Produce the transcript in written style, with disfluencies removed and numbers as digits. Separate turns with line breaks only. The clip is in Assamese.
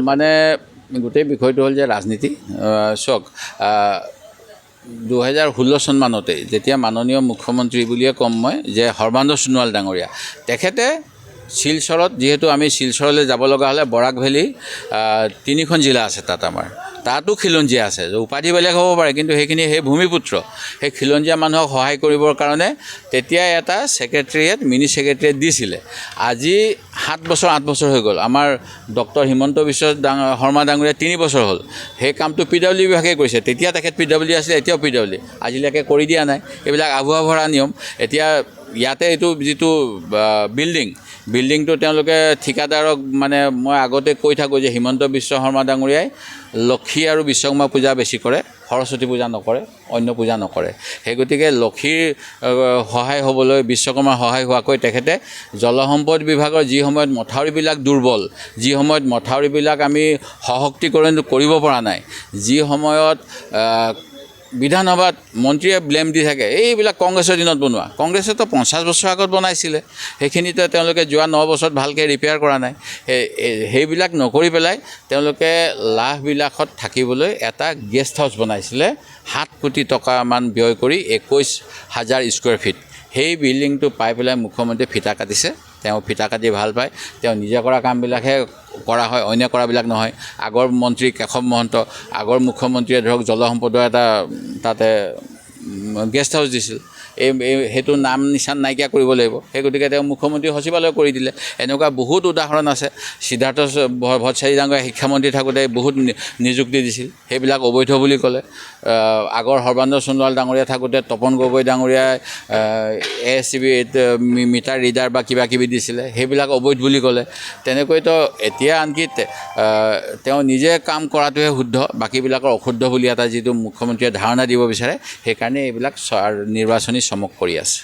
মানে গোটেই বিষয়টো হ'ল যে ৰাজনীতি চাওক 2016 চনমানতে যেতিয়া মাননীয় মুখ্যমন্ত্ৰী বুলিয়ে ক'ম মই যে সৰ্বানন্দ সোণোৱাল ডাঙৰীয়া তেখেতে শিলচৰত যিহেতু আমি শিলচৰলৈ যাব লগা হ'লে বৰাক ভেলী 3খন জিলা আছে তাত আমাৰ তাতো খিলঞ্জীয়া আছে উপাধি বেলেগ হ'ব পাৰে কিন্তু সেইখিনি সেই ভূমিপুত্ৰ সেই খিলঞ্জীয়া মানুহক সহায় কৰিবৰ কাৰণে তেতিয়া এটা ছেক্ৰেটেৰিয়েট মিনি ছেক্ৰেটেৰিয়েট দিছিলে আজি 7 বছৰ 8 বছৰ হৈ গ'ল আমাৰ ডক্টৰ হিমন্ত বিশ্ব শৰ্মা ডাঙৰীয়া 3 বছৰ হ'ল সেই কামটো PWD বিভাগে কৰিছে তেতিয়া তেখেত PWD আছিলে এতিয়াও PWD আজিলৈকে কৰি দিয়া নাই এইবিলাক আভুৱা ভৰা নিয়ম এতিয়া ইয়াতে এইটো যিটো বিল্ডিংটো তেওঁলোকে ঠিকাদাৰক মানে মই আগতে কৈ থাকোঁ যে হিমন্ত বিশ্ব শৰ্মা ডাঙৰীয়াই লক্ষী আৰু বিশ্বকৰ্মা পূজা বেছি কৰে সৰস্বতী পূজা নকৰে অন্য পূজা নকৰে সেই গতিকে লক্ষীৰ সহায় হ'বলৈ বিশ্বকৰ্মাৰ সহায় হোৱাকৈ তেখেতে জলসম্পদ বিভাগৰ যি সময়ত মথাউৰিবিলাক দুৰ্বল যি সময়ত মথাউৰিবিলাক আমি সশক্তিকৰণ কৰিব পৰা নাই যি সময়ত বিধানসভাত মন্ত্ৰীয়ে ব্লেম দি থাকে এইবিলাক কংগ্ৰেছৰ দিনত বনোৱা কংগ্ৰেছেতো 50 বছৰ আগত বনাইছিলে সেইখিনিতে তেওঁলোকে যোৱা 9 বছৰত ভালকৈ ৰিপেয়াৰ কৰা নাই সেইবিলাক নকৰি পেলাই তেওঁলোকে লাভবিলাকত থাকিবলৈ এটা গেষ্ট হাউচ বনাইছিলে 7 কোটি টকামান ব্যয় কৰি 21,000 স্কুৱেৰ ফিট সেই বিল্ডিংটো পাই পেলাই মুখ্যমন্ত্ৰীয়ে ফিটা কাটিছে তেওঁ ফিটা কাটি ভাল পায় তেওঁ নিজে কৰা কামবিলাকহে কৰা হয় অন্য কৰাবিলাক নহয় আগৰ মন্ত্ৰী কেশৱ মহন্ত আগৰ মুখ্যমন্ত্ৰীয়ে ধৰক জলসম্পদৰ এটা তাতে গেষ্ট হাউচ দিছিল সেইটো নাম নিচান নাইকিয়া কৰিব লাগিব সেই গতিকে তেওঁ মুখ্যমন্ত্ৰী সচিবালয় কৰি দিলে এনেকুৱা বহুত উদাহৰণ আছে সিদ্ধাৰ্থ ভট্টাচাৰ্য ডাঙৰীয়া শিক্ষামন্ত্ৰী থাকোঁতে বহুত নিযুক্তি দিছিল সেইবিলাক অবৈধ বুলি ক'লে আগৰ সৰ্বানন্দ সোণোৱাল ডাঙৰীয়া থাকোঁতে তপন গগৈ ডাঙৰীয়াই ASCB মিটাৰ ৰিডাৰ বা কিবা কিবি দিছিলে সেইবিলাক অবৈধ বুলি ক'লে তেনেকৈতো এতিয়া আনকি তেওঁ নিজে কাম কৰাটোহে শুদ্ধ বাকীবিলাকৰ অশুদ্ধ বুলি এটা যিটো মুখ্যমন্ত্ৰীয়ে ধাৰণা দিব বিচাৰে সেইকাৰণে এইবিলাক নিৰ্বাচনী চমক কৰি আছে।